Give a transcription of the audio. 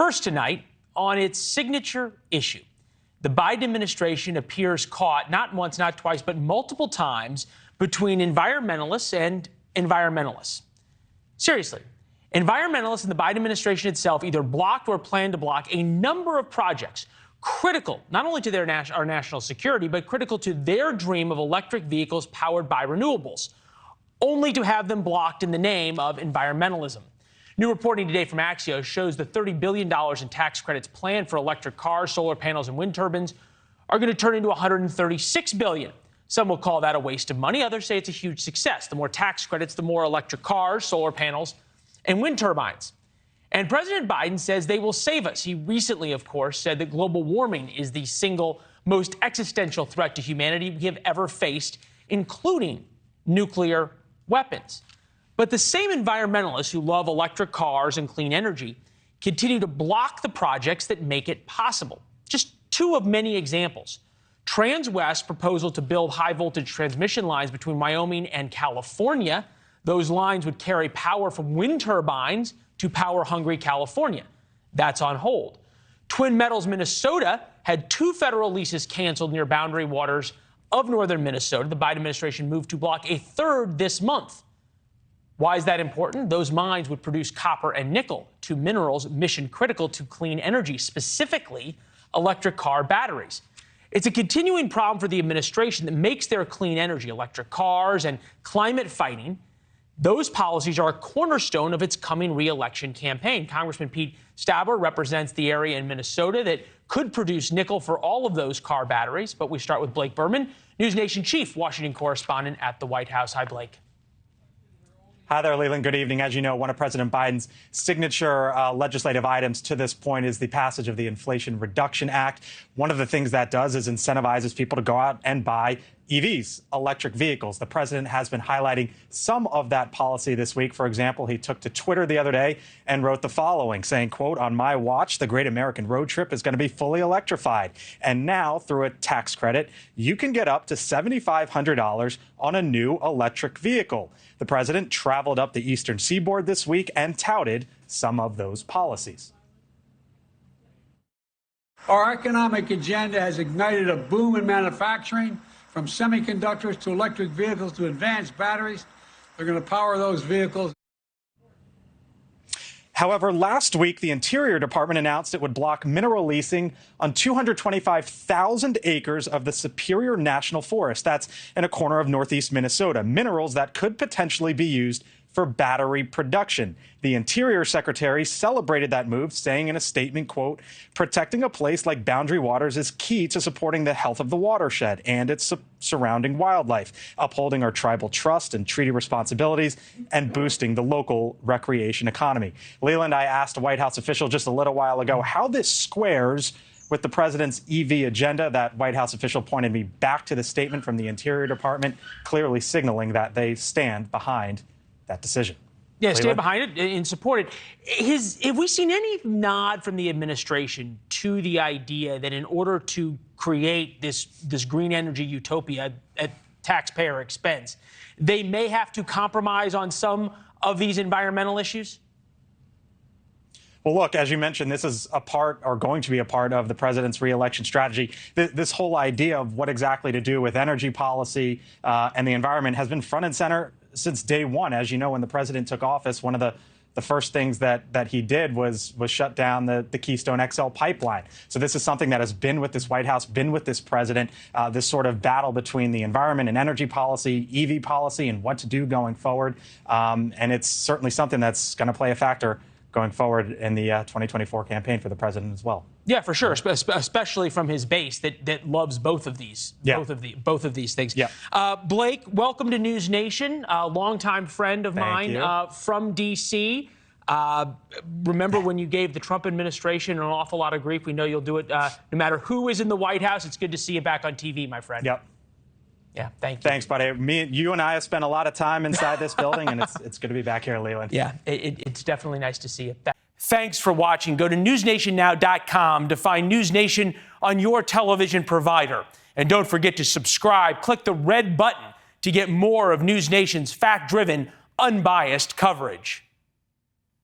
First tonight, on its signature issue, the Biden administration appears caught not once, not twice, but multiple times between environmentalists and environmentalists. Seriously, environmentalists and the Biden administration itself either blocked or planned to block a number of projects critical not only to our national security, but critical to their dream of electric vehicles powered by renewables, only to have them blocked in the name of environmentalism. New reporting today from Axios shows the $30 billion in tax credits planned for electric cars, solar panels, and wind turbines are going to turn into $136 billion. Some will call that a waste of money. Others say it's a huge success. The more tax credits, the more electric cars, solar panels, and wind turbines. And President Biden says they will save us. He recently, of course, said that global warming is the single most existential threat to humanity we have ever faced, including nuclear weapons. But the same environmentalists who love electric cars and clean energy continue to block the projects that make it possible. Just two of many examples. TransWest's proposal to build high-voltage transmission lines between Wyoming and California. Those lines would carry power from wind turbines to power-hungry California. That's on hold. Twin Metals Minnesota had 2 federal leases canceled near boundary waters of northern Minnesota. The Biden administration moved to block a third this month. Why is that important? Those mines would produce copper and nickel, 2 minerals mission critical to clean energy, specifically electric car batteries. It's a continuing problem for the administration that makes their clean energy, electric cars, and climate fighting. Those policies are a cornerstone of its coming re-election campaign. Congressman Pete Stabler represents the area in Minnesota that could produce nickel for all of those car batteries. But we start with Blake Burman, NewsNation chief Washington correspondent at the White House. Hi, Blake. Hi there, Leland. Good evening. As you know, one of President Biden's signature legislative items to this point is the passage of the Inflation Reduction Act. One of the things that does is incentivizes people to go out and buy EVs, electric vehicles. The president has been highlighting some of that policy this week. For example, he took to Twitter the other day and wrote the following, saying, quote, "On my watch, the Great American Road Trip is going to be fully electrified. And now, through a tax credit, you can get up to $7,500 on a new electric vehicle." The president traveled up the eastern seaboard this week and touted some of those policies. Our economic agenda has ignited a boom in manufacturing, from semiconductors to electric vehicles to advanced batteries. They're going to power those vehicles. However, last week, the Interior Department announced it would block mineral leasing on 225,000 acres of the Superior National Forest. That's in a corner of northeast Minnesota. Minerals that could potentially be used for battery production. The Interior Secretary celebrated that move, saying in a statement, quote, "Protecting a place like Boundary Waters is key to supporting the health of the watershed and its surrounding wildlife, upholding our tribal trust and treaty responsibilities, and boosting the local recreation economy." Leland, I asked a White House official just a little while ago how this squares with the president's EV agenda. That White House official pointed me back to the statement from the Interior Department, clearly signaling that they stand behind that decision. Yeah, stand behind it and support it. Have we seen any nod from the administration to the idea that in order to create this green energy utopia at taxpayer expense, they may have to compromise on some of these environmental issues? Well, look, as you mentioned, this is a part, or going to be a part, of the president's re-election strategy. This whole idea of what exactly to do with energy policy and the environment has been front and center since day one. As you know, when the president took office, one of the first things that he did was shut down the Keystone XL pipeline. So this is something that has been with this White House, been with this president, this sort of battle between the environment and energy policy, EV policy, and what to do going forward. And it's certainly something that's going to play a factor going forward in the 2024 campaign for the president as well. Yeah, for sure, especially from his base that loves both of these, both of these things. Yeah. Blake, welcome to NewsNation, a longtime friend of mine from D.C. Remember when you gave the Trump administration an awful lot of grief? We know you'll do it no matter who is in the White House. It's good to see you back on TV, my friend. Yep. Yeah, thank you. Thanks, buddy. You and I have spent a lot of time inside this building, and it's good to be back here, Leland. Yeah, it's definitely nice to see you. Thanks for watching. Go to newsnationnow.com to find NewsNation on your television provider. And don't forget to subscribe. Click the red button to get more of NewsNation's fact-driven, unbiased coverage.